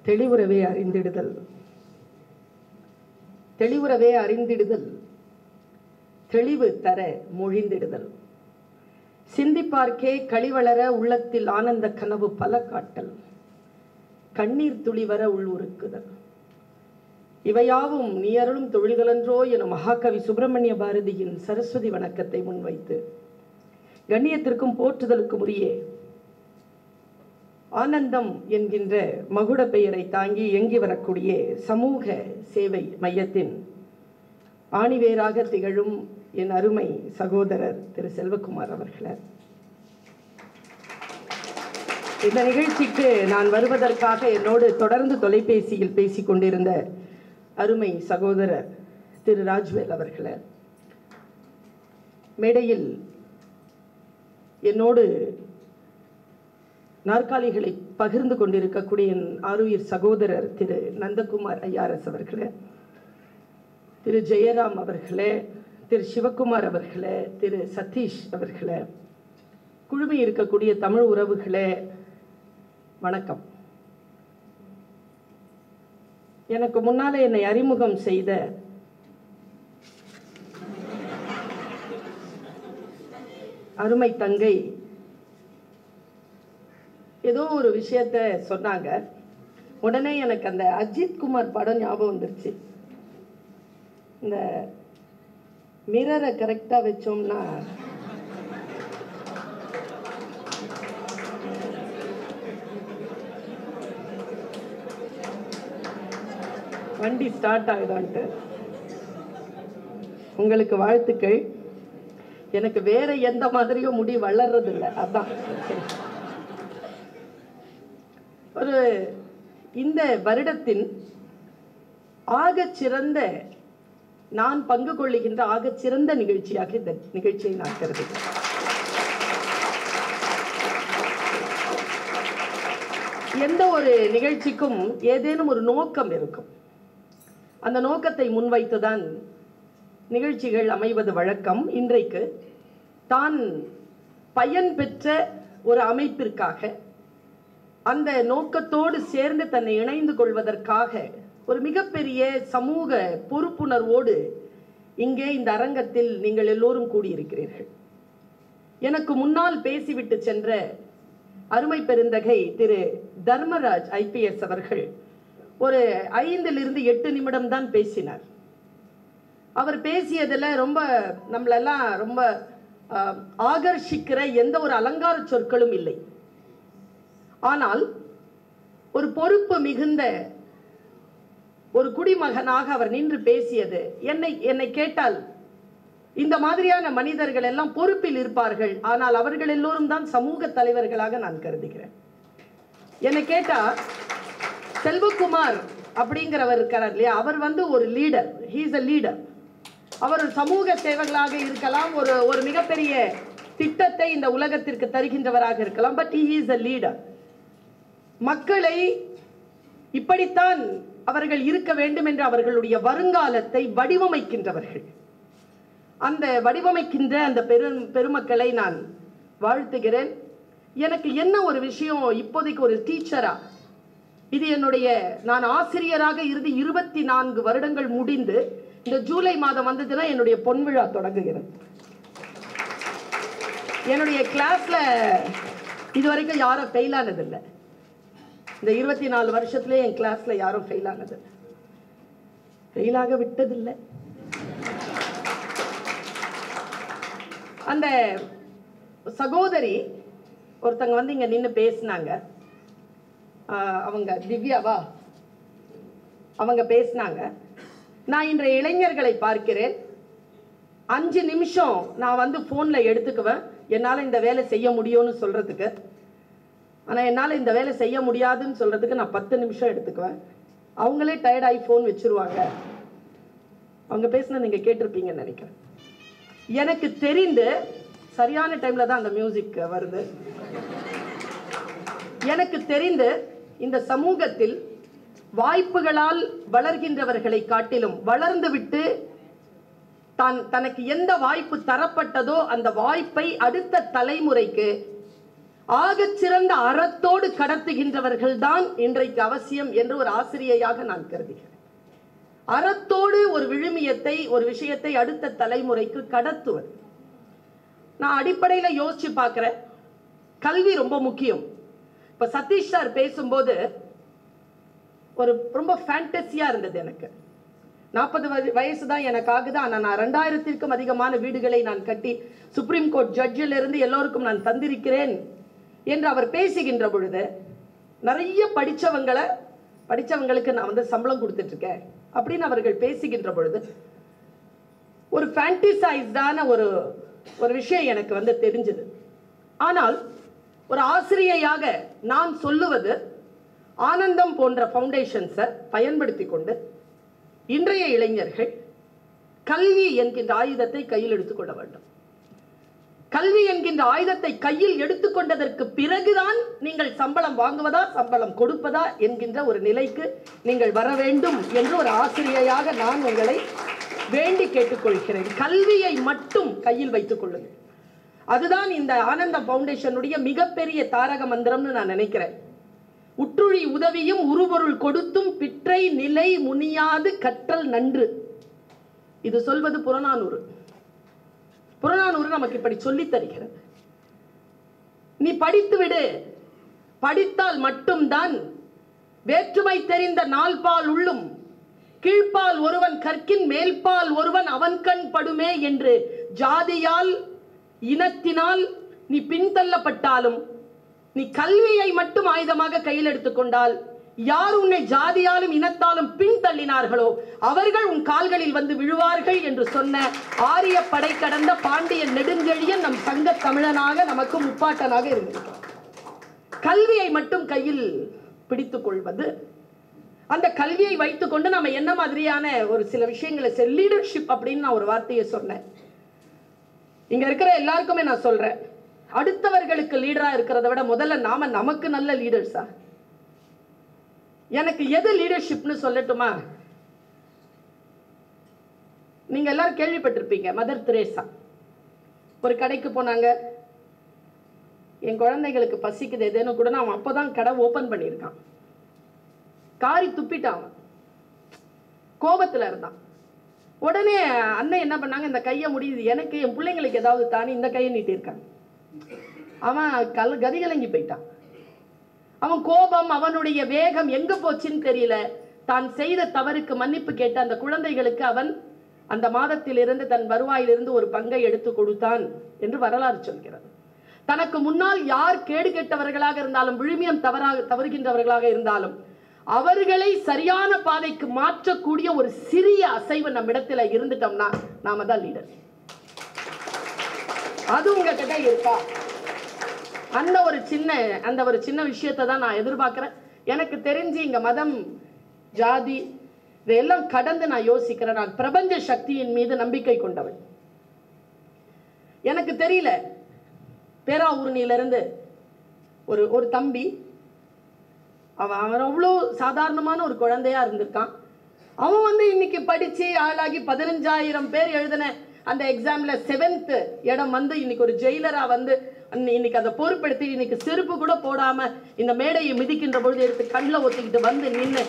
தெளிவுறவே அறிந்திடுதல். தெளிவுறவே அறிந்திடுதல், தெளிவு தர மொழிந்திடுதல். சிந்திப்பார்க்கே களிவளர உள்ளத்தில் ஆனந்த கனவு பல காட்டல், கண்ணீர் துளிவர உள்ளுருக்குதல். இவையாவும் நீ அருளும் தொழில்களன்றோ என மகாகவி சுப்பிரமணிய பாரதியின் சரஸ்வதி வணக்கத்தை முன்வைத்து கண்ணியத்திற்கும் போற்றுதலுக்கும் உரிய ஆனந்தம் என்கின்ற மகுட பெயரை தாங்கி இயங்கி வரக்கூடிய சமூக சேவை மையத்தின் ஆணிவேராக திகழும் என் அருமை சகோதரர் திரு செல்வகுமார் அவர்களே, இந்த நிகழ்ச்சிக்கு நான் வருவதற்காக என்னோடு தொடர்ந்து தொலைபேசியில் பேசிக் கொண்டிருந்த அருமை சகோதரர் திரு ராஜ்வேல் அவர்களே, மேடையில் என்னோடு நாற்காலிகளை பகிர்ந்து கொண்டிருக்கக்கூடிய என் ஆருயிர் சகோதரர் திரு நந்தகுமார் ஐஆர்எஸ் அவர்களே, திரு ஜெயராம் அவர்களே, திரு சிவகுமார் அவர்களே, திரு சதீஷ் அவர்களே, குழுமி இருக்கக்கூடிய தமிழ் உறவுகளே, வணக்கம். எனக்கு முன்னாலே என்னை அறிமுகம் செய்த அருமை தங்கை ஏதோ ஒரு விஷயத்த சொன்னாங்க. உடனே எனக்கு அந்த அஜித் குமார் படம் ஞாபகம் வந்துருச்சு. இந்த மிரரை கரெக்டா வச்சோம்னா வண்டி ஸ்டார்ட் ஆகுதான்ட்டு. உங்களுக்கு வாழ்த்துக்கள். எனக்கு வேற எந்த மாதிரியும் முடி வளர்றது இல்லை. அதான் ஒரு இந்த வருடத்தின் ஆகச்சிறந்த நான் பங்கு கொள்ளுகின்ற ஆகச்சிறந்த நிகழ்ச்சியாக இந்த நிகழ்ச்சியை நான் கருதுகிறேன். எந்த ஒரு நிகழ்ச்சிக்கும் ஏதேனும் ஒரு நோக்கம் இருக்கும். அந்த நோக்கத்தை முன்வைத்துதான் நிகழ்ச்சிகள் அமைவது வழக்கம். இன்றைக்கு தான் பயன் பெற்ற ஒரு அமைப்பிற்காக அந்த நோக்கத்தோடு சேர்ந்து தன்னை இணைந்து கொள்வதற்காக ஒரு மிகப்பெரிய சமூக பொறுப்புணர்வோடு இங்கே இந்த அரங்கத்தில் நீங்கள் எல்லோரும் கூடியிருக்கிறீர்கள். எனக்கு முன்னால் பேசிவிட்டு சென்ற அருமை பெருந்தகை திரு தர்மராஜ் IPS அவர்கள் ஒரு 5 to 8 நிமிடம் தான் பேசினார். அவர் பேசியதில் ரொம்ப நம்மளெல்லாம் ரொம்ப ஆகர்ஷிக்கிற எந்த ஒரு அலங்கார சொற்களும் இல்லை. ஆனால் ஒரு பொறுப்பு மிகுந்த ஒரு குடிமகனாக அவர் நின்று பேசியது என்னை கேட்டால் இந்த மாதிரியான மனிதர்கள் எல்லாம் பொறுப்பில் இருப்பார்கள், ஆனால் அவர்கள் எல்லோரும் தான் சமூக தலைவர்களாக நான் கருதுகிறேன். என்னை கேட்டா செல்வகுமார் அப்படிங்கிறவர் இருக்கிறார் இல்லையா, அவர் ஒரு leader. He is a leader. அவர் ஒரு சமூக சேவகளாக இருக்கலாம், ஒரு மிகப்பெரிய திட்டத்தை இந்த உலகத்திற்கு தருகின்றவராக இருக்கலாம். But he is a leader. மக்களை இப்படித்தான் அவர்கள் இருக்க வேண்டும் என்று அவர்களுடைய வருங்காலத்தை வடிவமைக்கின்றவர்கள். அந்த வடிவமைக்கின்ற அந்த பெருமக்களை நான் வாழ்த்துகிறேன். எனக்கு என்ன ஒரு விஷயம், இப்போதைக்கு ஒரு டீச்சரா, இது என்னுடைய நான் ஆசிரியராக இருந்து 24 வருடங்கள் முடிந்து இந்த ஜூலை மாதம் வந்ததுன்னா என்னுடைய பொன்விழா தொடங்குகிறது. என்னுடைய கிளாஸ்ல இதுவரைக்கும் யாரும் ஃபெயில் ஆனதில்லை. இந்த 24 வருஷத்துலேயே என் கிளாஸ்ல யாரும் ஃபெயில் ஆனது, ஃபெயிலாக விட்டதில்லை. அந்த சகோதரி ஒருத்தங்க இங்க நின்று பேசினாங்க. அவங்க திவ்யாவா, அவங்க பேசினாங்க. நான் இன்றைய இளைஞர்களை பார்க்கிறேன், 5 நிமிஷம் நான் போன்ல எடுத்துக்குவேன் என்னால் இந்த வேலை செய்ய முடியும்னு சொல்றதுக்கு. ஆனால் என்னால் இந்த வேலை செய்ய முடியாதுன்னு சொல்றதுக்கு நான் 10 நிமிஷம் எடுத்துக்குவேன். அவங்களே டயர்ட் ஆகி ஃபோன் வச்சிருவாங்க. அவங்க பேசின நீங்க கேட்டிருப்பீங்கன்னு நினைக்கிறேன். எனக்கு தெரிந்து சரியான டைம்ல தான் அந்த மியூசிக் வருது. எனக்கு தெரிந்து இந்த சமூகத்தில் வாய்ப்புகளால் வளர்கின்றவர்களை காட்டிலும் வளர்ந்து விட்டு தனக்கு எந்த வாய்ப்பு தரப்பட்டதோ அந்த வாய்ப்பை அடுத்த தலைமுறைக்கு ஆகச்சிறந்த அறத்தோடு கடத்துகின்றவர்கள் தான் இன்றைக்கு அவசியம் என்று ஒரு ஆசிரியையாக நான் கருதுகிறேன். அறத்தோடு ஒரு விழுமியத்தை, ஒரு விஷயத்தை அடுத்த தலைமுறைக்கு கடத்துவது. நான் அடிப்படையில் யோசிச்சு பார்க்கிறேன், கல்வி ரொம்ப முக்கியம். இப்ப சதீஷ் சார் பேசும்போது ஒரு ரொம்ப ஃபேண்டசியா இருந்தது. எனக்கு 40 வயசு தான் எனக்கு ஆகுது. ஆனால் நான் 2000க்கும் அதிகமான வீடுகளை நான் கட்டி சுப்ரீம் கோர்ட் ஜட்ஜில் இருந்து எல்லோருக்கும் நான் தந்திருக்கிறேன் என்று அவர் பேசுகின்ற பொழுது, நிறைய படித்தவங்களுக்கு நான் வந்து சம்பளம் கொடுத்துட்டு இருக்கேன் அப்படின்னு அவர்கள் பேசுகின்ற பொழுது ஒரு ஃபேண்டசைஸ்டான ஒரு விஷயம் எனக்கு வந்து தெரிஞ்சது. ஆனால் ஒரு ஆசிரியையாக நான் சொல்லுவது, ஆனந்தம் போன்ற ஃபவுண்டேஷன்ஸை பயன்படுத்தி கொண்டு இன்றைய இளைஞர்கள் கல்வி என்கின்ற ஆயுதத்தை கையில் எடுத்துக்கொள்ள வேண்டும். கல்வி என்கின்ற ஆயுதத்தை கையில் எடுத்துக்கொண்டதற்கு பிறகுதான் நீங்கள் சம்பளம் வாங்குவதா சம்பளம் கொடுப்பதா என்கின்ற ஒரு நிலைக்கு நீங்கள் வர வேண்டும் என்று ஒரு ஆசிரியையாக நான் உங்களை வேண்டி கேட்டுக்கொள்கிறேன். கல்வியை மட்டும் கையில் வைத்துக் கொள்ளுங்கள். அதுதான் இந்த ஆனந்தம் ஃபவுண்டேஷனுடைய மிகப்பெரிய தாரக மந்திரம்னு நான் நினைக்கிறேன். உற்றுழி உதவியும் உருபொருள் கொடுத்தும் பிற்றை நிலை முனியாது கற்றல் நன்று. இது சொல்வது புறநானூறு. புறநானூறு நமக்கு இப்படி சொல்லி தருகிறது. நீ படித்து விடு, படித்தால் மட்டும்தான் வேற்றுமை தெரிந்த நால்பால் உள்ளும் கீழ்ப்பால் ஒருவன் கற்கின் மேல்பால் ஒருவன் அவன் கண் படுமே என்று ஜாதியால் இனத்தினால் நீ பின்தள்ளப்பட்டாலும் நீ கல்வியை மட்டும் ஆயுதமாக கையில் எடுத்துக்கொண்டால், யார் உன்னை ஜாதியாலும் இனத்தாலும் பின்தள்ளினார்களோ அவர்கள் உன் கால்களில் வந்து விழுவார்கள் என்று சொன்ன ஆரிய படை கடந்த பாண்டிய நெடுஞ்செழியன் நம் சங்க தமிழனாக நமக்கு முப்பாட்டனாக இருந்திருக்கிறார். கல்வியை மட்டும் கையில் பிடித்துக் கொள்வது, அந்த கல்வியை வைத்துக்கொண்டு நம்ம என்ன மாதிரியான ஒரு சில விஷயங்களை லீடர்ஷிப் அப்படின்னு நான் ஒரு வார்த்தையை சொன்னேன். இங்க இருக்கிற எல்லாருக்குமே நான் சொல்றேன், அடுத்தவர்களுக்கு லீடரா இருக்கிறத விட முதல்ல நாம நமக்கு நல்ல லீடர்ஸா. எனக்கு எது லீடர்ஷிப்னு சொல்லட்டுமா? நீங்க எல்லாரும் கேள்விப்பட்டிருப்பீங்க, மதர் தெரேசா ஒரு கடைக்கு போனாங்க. என் குழந்தைகளுக்கு பசிக்குது எதுன்னு கூட, அவன் அப்பதான் கடை ஓபன் பண்ணியிருக்கான். காரி துப்பிட்டான், கோபத்துல இருந்தான். உடனே அண்ணன் என்ன பண்ணாங்க, இந்த கையை முடியுது எனக்கு என் பிள்ளைங்களுக்கு ஏதாவது தானே இந்த கையை நீட்டிருக்காங்க. அவன் கதிகலங்கி போயிட்டான். அவன் கோபம், அவனுடைய வேகம் எங்க போச்சுன்னு தெரியல. தான் செய்த தவறுக்கு மன்னிப்பு கேட்ட அந்த குழந்தைகளுக்கு அவன் அந்த மாதத்திலிருந்து தன் வருவாயிலிருந்து ஒரு பங்கை எடுத்து கொடுத்தான் என்று வரலாறு சொல்கிறது. தனக்கு முன்னால் யார் கேடு கெட்டவர்களாக இருந்தாலும், விழுமியம் தவறுகின்றவர்களாக இருந்தாலும் அவர்களை சரியான பாதைக்கு மாற்றக்கூடிய ஒரு சிறிய அசைவு நம்மிடத்துல இருந்துட்டோம்னா நாம தான் லீடர். அது உங்ககிட்ட இருக்கா? அந்த ஒரு சின்ன விஷயத்தை தான் நான் எதிர்பார்க்கிறேன். எனக்கு தெரிஞ்சு இங்க மதம், ஜாதி இதெல்லாம் கடந்து நான் யோசிக்கிறேன். நான் பிரபஞ்ச சக்தியின் மீது நம்பிக்கை கொண்டவன். எனக்கு தெரியல, பேராவூரணியிலிருந்து ஒரு தம்பி, அவன் அவ்வளோ சாதாரணமான ஒரு குழந்தையா இருந்திருக்கான். அவன் இன்னைக்கு படிச்சு ஆளாகி 15,000 பேர் எழுதின அந்த எக்ஸாம்ல 7th இடம் இன்னைக்கு ஒரு ஜெயிலரா இன்னைக்கு அதை பொறுப்பெடுத்து இன்னைக்கு செருப்பு கூட போடாம இந்த மேடையை மிதிக்கின்ற பொழுது எடுத்து கண்ணில் ஒத்திக்கிட்டு நின்று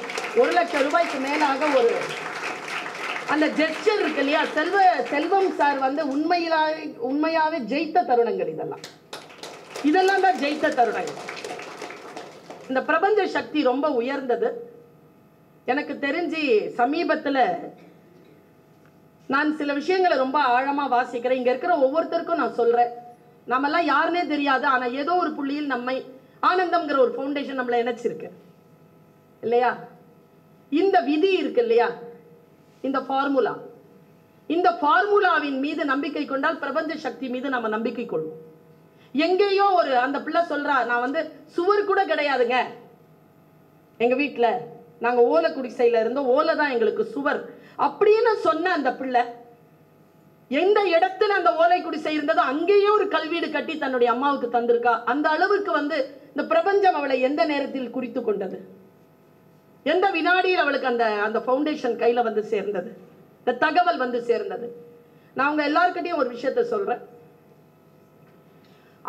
1 லட்சம் ரூபாய்க்கு மேலாக ஒரு அந்த ஜெஸ்டர் இருக்கு இல்லையா, செல்வம் சார் உண்மையாவே ஜெயித்த தருணங்கள். இதெல்லாம் தான் ஜெயித்த தருணங்கள். இந்த பிரபஞ்ச சக்தி ரொம்ப உயர்ந்தது. எனக்கு தெரிஞ்சு சமீபத்தில் நான் சில விஷயங்களை ரொம்ப ஆழமா வாசிக்கிறேன். இங்க இருக்கிற ஒவ்வொருத்தருக்கும் நான் சொல்றேன், நம்மெல்லாம் யாருன்னே தெரியாது, ஆனா ஏதோ ஒரு புள்ளியில் நம்மை ஆனந்தம்ங்கிற ஒரு ஃபவுண்டேஷன் நம்மளை இணைச்சிருக்கு இல்லையா? இந்த விதி இருக்கு இல்லையா, இந்த ஃபார்முலாவின் மீது நம்பிக்கை கொண்டால் பிரபஞ்ச சக்தி மீது நம்ம நம்பிக்கை கொள்வோம். எங்கேயோ அந்த பிள்ளை சொல்றா, நான் சுவர் கூட கிடையாதுங்க எங்க வீட்டுல, நாங்க ஓலை குடிசையில இருந்தோம், ஓலை தான் எங்களுக்கு சுவர் அப்படின்னு சொன்ன அந்த பிள்ளை எந்த இடத்துல அந்த ஓலை குடிசை இருந்ததோ அங்கேயும் ஒரு கல்வீடு கட்டி தன்னுடைய அம்மாவுக்கு தந்திருக்கா. அந்த அளவுக்கு இந்த பிரபஞ்சம் அவளை எந்த நேரத்தில் குறித்து கொண்டது, எந்த வினாடியில் அவளுக்கு அந்த ஃபவுண்டேஷன் கையில சேர்ந்தது, இந்த தகவல் சேர்ந்தது. நான் உங்க எல்லார்கிட்டையும் ஒரு விஷயத்த சொல்றேன்.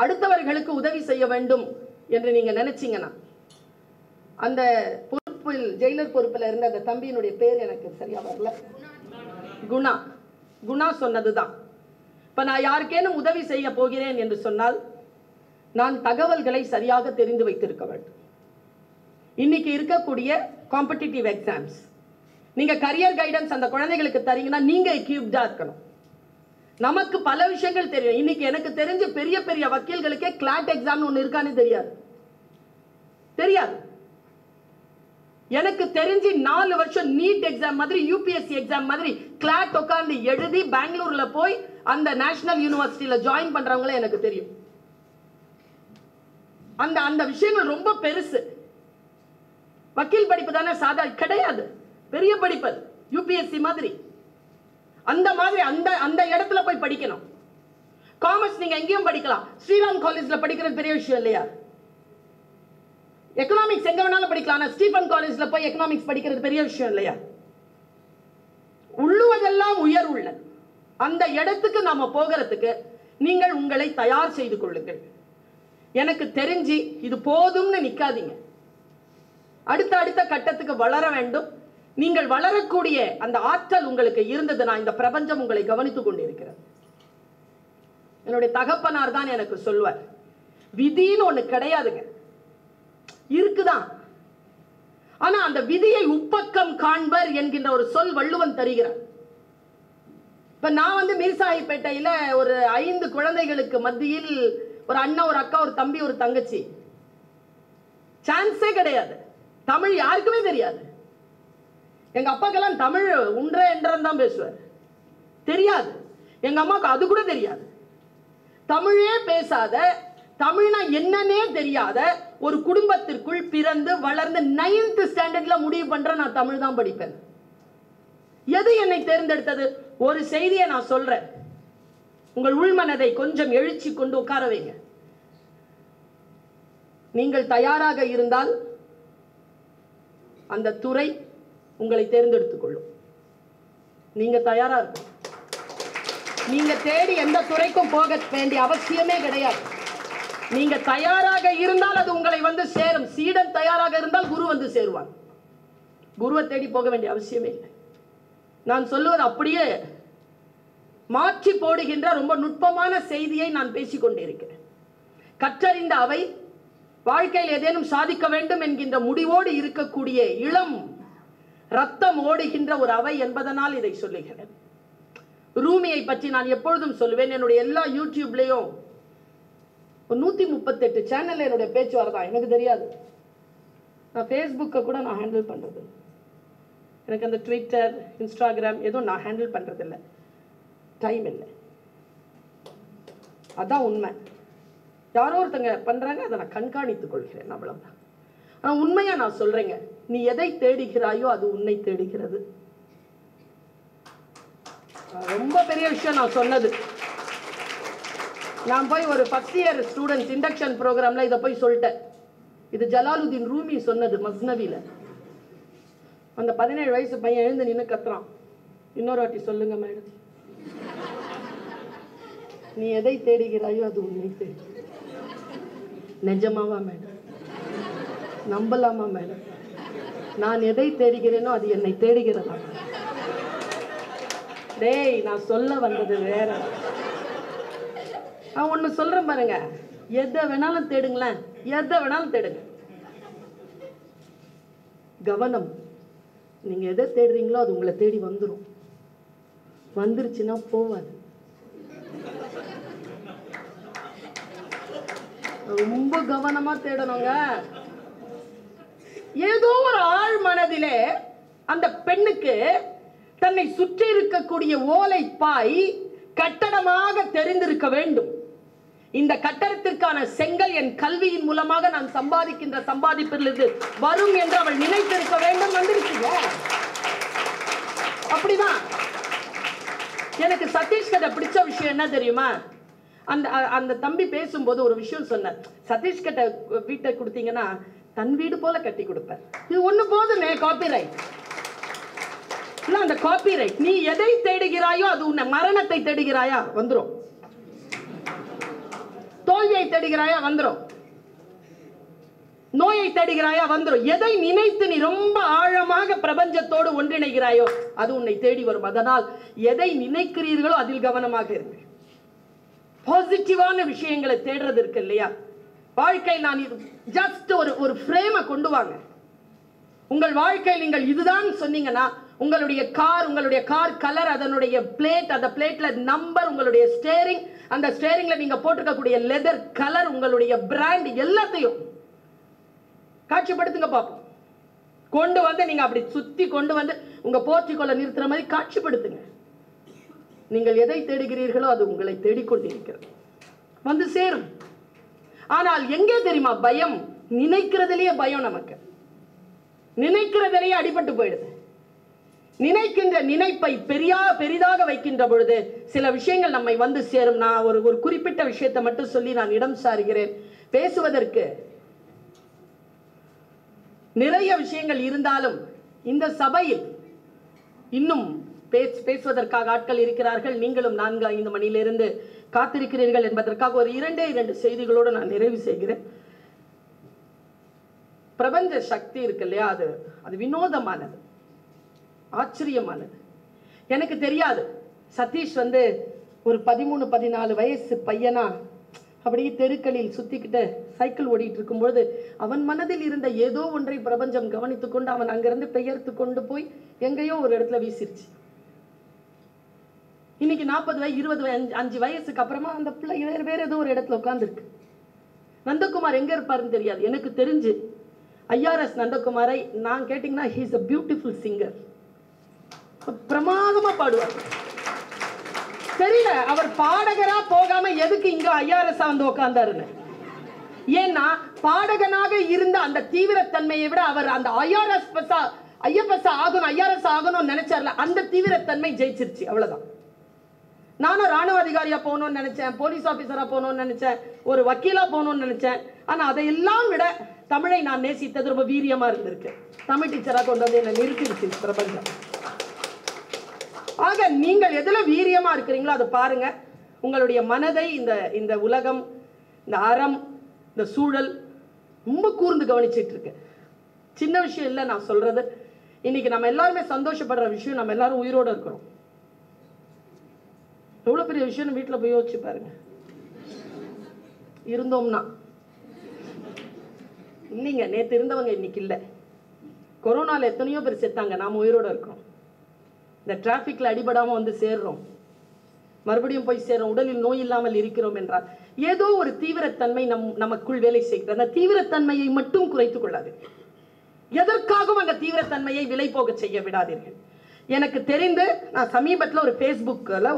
அடுத்தவர்களுக்கு உதவி செய்ய வேண்டும் என்று நீங்க நினைச்சீங்கன்னா, அந்த பொறுப்பில் ஜெயிலர் பொறுப்பில் இருந்த அந்த தம்பியினுடைய பேர் எனக்கு சரியா வரல, குணா சொன்னதுதான். இப்ப நான் யாருக்கேனும் உதவி செய்ய போகிறேன் என்று சொன்னால் நான் தகவல்களை சரியாக தெரிந்து வைத்திருக்க வேண்டும். இன்னைக்கு இருக்கக்கூடிய காம்படிட்டிவ் எக்ஸாம்ஸ், நீங்க கரியர் கைடன்ஸ் அந்த குழந்தைகளுக்கு தரீங்கன்னா நீங்க எக்யூப்டா இருக்கணும். நமக்கு பல விஷயங்கள் தெரியும். இன்னைக்கு எனக்கு தெரிஞ்ச பெரிய பெரிய வக்கீல்களுக்கே கிளாட் எக்ஸாம் ஒன்று இருக்கான்னு தெரியாது. எனக்கு தெரிஞ்சு 4 வருஷம் நீட் எக்ஸாம் மாதிரி, யூபிஎஸ்சி எக்ஸாம் மாதிரி கிளாட் உட்கார்ந்து எழுதி பெங்களூர்ல போய் அந்த நேஷனல் யூனிவர்சிட்டியில ஜாயின் பண்றவங்களே எனக்கு தெரியும். அந்த விஷயங்கள் ரொம்ப பெருசு. வக்கீல் படிப்பு தானே சாதா கிடையாது, பெரிய படிப்பு. யூபிஎஸ்சி மாதிரி அந்த மாதிரி அந்த இடத்துல போய் படிக்கணும். காமர்ஸ் நீங்க எங்கேயும் படிக்கலாம். ஸ்ரீராம் காலேஜ்ல படிக்கிறது பெரிய விஷயம் இல்லையா? எக்கனாமிக்ஸ் எங்க வேணாலும் படிக்கலாம். ஆனா ஸ்டீபன் காலேஜ்ல போய் எக்கனாமிக்ஸ் படிக்கிறது பெரிய விஷயம் இல்லையா? உள்ளுவதெல்லாம் உயர் உள்ள அந்த இடத்துக்கு நாம போகிறதுக்கு நீங்கள் உங்களை தயார் செய்து கொள்ளுங்கள். எனக்கு தெரிஞ்சு இது போதும்னு நிக்காதீங்க. அடுத்த கட்டத்துக்கு வளர வேண்டும். நீங்கள் வளரக்கூடிய அந்த ஆற்றல் உங்களுக்கு இருந்ததுன்னா இந்த பிரபஞ்சம் உங்களை கவனித்துக் கொண்டிருக்கிறது. என்னுடைய தகப்பனார் தான் எனக்கு சொல்வார், விதின்னு ஒண்ணு கிடையாதுங்க, இருக்குதான். ஆனா அந்த விதியை உப்பக்கம் காண்பர் என்கின்ற ஒரு சொல் வள்ளுவன் தருகிறார். இப்ப நான் மீர்சாஹிப்பேட்டையில ஒரு 5 குழந்தைகளுக்கு மத்தியில் ஒரு அண்ணன், ஒரு அக்கா, ஒரு தம்பி, ஒரு தங்கச்சி. சான்ஸே கிடையாது. தமிழ் யாருக்குமே தெரியாது. எங்க அப்பாக்கெல்லாம் தமிழ் உன்ற என்றதான் பேசுவார், தெரியாது. எங்க அம்மாவுக்கு அது கூட தெரியாது. தமிழே பேசாத, தமிழ்னா என்னன்னே தெரியாத ஒரு குடும்பத்திற்குள் பிறந்து வளர்ந்து 9th ஸ்டாண்டர்ட்ல முடிவு பண்ற நான் தமிழ் தான் படிப்பேன். எது என்னை தேர்ந்தெடுத்தது? ஒரு செய்தியை நான் சொல்றேன், உங்கள் உள்மனதை கொஞ்சம் எழுச்சி கொண்டு உட்கார வைங்க. நீங்கள் தயாராக இருந்தால் அந்த துறை உங்களை தேர்ந்தெடுத்துக் கொள்ளும். நீங்க தயாரா இருக்கும். நீங்க தேடி எந்த துறைக்கும் போக வேண்டிய அவசியமே கிடையாது. நீங்க தயாராக இருந்தால் அது உங்களை சேரும். சீடன் தயாராக இருந்தால் குரு சேருவான். குருவை தேடி போக வேண்டிய அவசியமே இல்லை. நான் சொல்லுவது அப்படியே மாற்றி போடுகின்ற ரொம்ப நுட்பமான செய்தியை நான் பேசிக் கொண்டிருக்கிறேன். கற்றறிந்த அவை வாழ்க்கையில் ஏதேனும் சாதிக்க வேண்டும் என்கின்ற முடிவோடு இருக்கக்கூடிய இளம் ரத்தம் ஓடுகின்ற ஒரு அவை என்பதனால் இதை சொல்லுகிறேன். ரூமியை பற்றி நான் எப்பொழுதும் சொல்லுவேன். என்னுடைய எல்லா யூடியூப்லயும் 138 சேனல்ல என்னுடைய பேச்சு வரதான். எனக்கு தெரியாது. நான் ஃபேஸ்புக்கை கூட நான் ஹேண்டில் பண்றது. எனக்கு அந்த ட்விட்டர், இன்ஸ்டாகிராம் எதுவும் நான் ஹேண்டில் பண்றது இல்லை. டைம் இல்லை. அதான் உண்மை. யாரோ ஒருத்தங்க பண்றாங்க, அதை நான் கண்காணித்துக் கொள்கிறேன், அவ்வளவுதான். ஆனா உண்மையா நான் சொல்றேங்க, நீ எதை தேடுகிறாயோ அது உன்னை தேடுகிறது. ரொம்ப பெரிய விஷயம் நான் சொன்னது. நான் போய் ஒரு ஃபர்ஸ்ட் இயர் ஸ்டூடெண்ட்ஸ் இண்டக்ஷன் ப்ரோக்ராம்ல இதை போய் சொல்லிட்டேன். இது ஜலாலுதீன் ரூமி சொன்னது மஸ்னவில. அந்த 17 வயசு பையன் எழுந்து நின்று கத்துறான், இன்னொரு வாட்டி சொல்லுங்க மேடம், நீ எதை தேடுகிறாயோ அது உன்னை தேடு. நிஜமாவா மேடம்? நம்பலாமா மேடம்? நான் எதை தேடுகிறேனோ அது என்னை தேடுகிறதா? டேய், நான் சொல்ல வந்தது வேற. நான் ஒண்ணு சொல்றேன் பாருங்க, எதை வேணாலும் தேடுங்களேன், எதை வேணாலும் தேடுங்க. கவனம். நீங்க எதை தேடுறீங்களோ அது உங்களை தேடி வந்துடும். வந்துருச்சுன்னா போவாது. ரொம்ப கவனமா தேடணுங்க. ஏதோ ஒரு ஆழ் மனதிலே அந்த பெண்ணுக்கு தன்னை சுற்றி இருக்கக்கூடிய ஓலை பாய் கட்டடமாக தெரிந்திருக்க வேண்டும். இந்த கட்டடத்திற்கான செங்கல் என் கல்வியின் மூலமாக நான் சம்பாதிக்கின்ற சம்பாதிப்பிலிருந்து வரும் என்று அவள் நினைத்திருக்க வேண்டும். வந்துருச்சுங்க. அப்படிதான். எனக்கு சதீஷ்கரை பிடிச்ச விஷயம் என்ன தெரியுமா? அந்த தம்பி பேசும்போது ஒரு விஷயம் சொன்னார். சதீஷ்கிட்ட வீட்டை கொடுத்தீங்கன்னா தன் வீடு போல கட்டி கொடுப்பார். இது ஒண்ணு போதுமே, காப்பிரைட் இல்ல. அந்த காப்பிரைட், நீ எதை தேடுகிறாயோ அது உன்னை, மரணத்தை தேடுகிறாயா வந்துரும். தோல்வியை தேடுகிறாயா வந்துரும், நோயை தேடுகிறாயா வந்துரும். எதை நினைத்து நீ ரொம்ப ஆழமாக பிரபஞ்சத்தோடு ஒன்றிணைகிறாயோ அது உன்னை தேடி வரும். அதனால் எதை நினைக்கிறீர்களோ அதில் கவனமாக இருங்கள். பாசிட்டிவான விஷயங்களை தேடுறது இருக்கு இல்லையா, வாழ்க்கை. நான் ஜஸ்ட் ஒரு ஃப்ரேமை கொண்டு வாங்க. உங்கள் வாழ்க்கையில் நீங்கள் இதுதான் சொன்னீங்கன்னா உங்களுடைய கார் கலர், அதனுடைய பிளேட், அந்த பிளேட்ல நம்பர், உங்களுடைய ஸ்டேரிங், அந்த ஸ்டேரிங்ல நீங்க போட்டுக்கக்கூடிய லெதர் கலர், உங்களுடைய பிராண்ட் எல்லாத்தையும் காட்சிப்படுத்துங்க பார்ப்போம். கொண்டு வந்து நீங்க அப்படி சுத்தி கொண்டு வந்து உங்க போர்ட்டிகோல நிறுத்துற மாதிரி காட்சிப்படுத்துங்க. நீங்கள் எதை தேடுகிறீர்களோ அது உங்களை தேடிக்கொண்டிருக்கிறது, வந்து சேரும். ஆனால் எங்கே தெரியுமா பயம்? நினைக்கிறதுலயே பயம். நமக்கு நினைக்கிறதுலயே அடிபட்டு போயிடுது. நினைக்கின்ற நினைப்பை பெரிதாக வைக்கின்ற பொழுது சில விஷயங்கள் நம்மை வந்து சேரும். நான் ஒரு குறிப்பிட்ட விஷயத்தை மட்டும் சொல்லி நான் இடம் சாருகிறேன். பேசுவதற்கு நிறைய விஷயங்கள் இருந்தாலும் இந்த சபையில் இன்னும் பேசுவதற்காக ஆட்கள் இருக்கிறார்கள். நீங்களும் 4-5 மணியிலிருந்து காத்திருக்கிறீர்கள் என்பதற்காக ஒரு 2 செய்திகளோடு நான் நிறைவு செய்கிறேன். பிரபஞ்ச சக்தி இருக்கு இல்லையா, அது வினோதமானது, ஆச்சரியமானது. எனக்கு தெரியாது, சதீஷ் வந்து ஒரு 13-14 வயசு பையனா அப்படியே தெருக்களில் சுத்திக்கிட்டு சைக்கிள் ஓடிட்டு இருக்கும்பொழுது அவன் மனதில் இருந்த ஏதோ ஒன்றை பிரபஞ்சம் கவனித்துக் கொண்டு அவன் அங்கிருந்து பெயர்த்து கொண்டு போய் எங்கேயோ ஒரு இடத்துல வீசிருச்சு. இன்னைக்கு 40-25 வயசுக்கு அப்புறமா அந்த பிள்ளை வேற ஏதோ ஒரு இடத்துல உட்கார்ந்துருக்கு. நந்தகுமார் எங்க இருப்பாருன்னு தெரியாது. எனக்கு தெரிஞ்சு IRS நந்தகுமாரை நான் கேட்டீங்கன்னா he is a beautiful singer. பிரமாதமா பாடுவார். தெரியல அவர் பாடகரா போகாம எதுக்கு இங்க IRS வந்து உட்கார்ந்தாருன்னு. ஏன்னா பாடகனாக இருந்த அந்த தீவிரத்தன்மையை விட அவர் அந்த ஐஎஃப்எஸ் ஆகணும், IRS ஆகணும்னு நினைச்சார்ல, அந்த தீவிரத்தன்மை ஜெயிச்சிருச்சு. அவ்வளவுதான். நானும் ராணுவ அதிகாரியா போகணும்னு நினைச்சேன், போலீஸ் ஆபீசரா போகணும்னு நினைச்சேன், ஒரு வக்கீலா போகணும்னு நினைச்சேன். ஆனா அதையெல்லாம் விட தமிழை நான் நேசித்தது ரொம்ப வீரியமா இருந்திருக்கு. தமிழ் டீச்சரா கொண்டு வந்து என்ன நிறுத்திருச்சு பிரபஞ்சம். ஆக நீங்கள் எதுல வீரியமா இருக்கிறீங்களோ அதை பாருங்க. உங்களுடைய மனதை இந்த உலகம், இந்த அறம், இந்த சூழல் ரொம்ப கூர்ந்து கவனிச்சிட்டு இருக்கு. சின்ன விஷயம் இல்லை நான் சொல்றது. இன்னைக்கு நம்ம எல்லாருமே சந்தோஷப்படுற விஷயம், நம்ம எல்லாரும் உயிரோட இருக்கிறோம். எவ்வளவு பெரிய விஷயம் வீட்டுல போய் யோசிச்சு பாருங்க. இருந்தோம்னா இல்லைங்க, நேற்று இருந்தவங்க இன்னைக்கு இல்லை. கொரோனால எத்தனையோ பேர் செத்தாங்க, நாம உயிரோட இருக்கிறோம். இந்த டிராபிக்ல அடிபடாம வந்து சேர்றோம், மறுபடியும் போய் சேர்றோம், உடலில் நோய் இல்லாமல் இருக்கிறோம் என்றால் ஏதோ ஒரு தீவிரத்தன்மை நமக்குள் வேலை செய்கிறது. அந்த தீவிரத்தன்மையை மட்டும் குறைத்துக் கொள்ளாது, எதற்காகவும் அந்த தீவிரத்தன்மையை விலை போக செய்ய விடாதீர்கள். எனக்கு தெரிந்து நான் சமீபத்தில் ஒரு ஃபேஸ்புக்கில்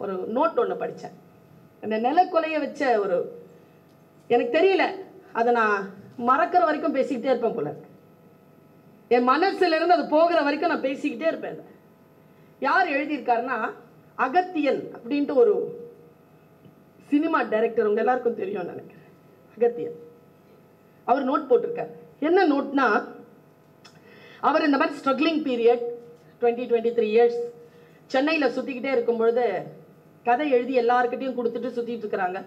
ஒரு நோட் ஒன்று படித்தேன். அந்த நிலக்கொலையை வச்ச எனக்கு தெரியல, அதை நான் மறக்கிற வரைக்கும் பேசிக்கிட்டே இருப்பேன் போல. என் மனசுல இருந்து அது போகிற வரைக்கும் நான் பேசிக்கிட்டே இருப்பேன். யார் எழுதியிருக்காருன்னா அகத்தியன் அப்படின்ட்டு ஒரு சினிமா டைரக்டர், உங்க எல்லாருக்கும் தெரியும் நினைக்கிறேன். அகத்தியன் அவர் நோட் போட்டிருக்கார். என்ன நோட்னா, அவர் இந்த மாதிரி ஸ்ட்ரகிளிங் பீரியட் 20-23 இயர்ஸ் சென்னையில் சுற்றிக்கிட்டே இருக்கும்பொழுது கதை எழுதி எல்லாருக்கிட்டையும் கொடுத்துட்டு சுற்றிட்டு இருக்கிறாங்க.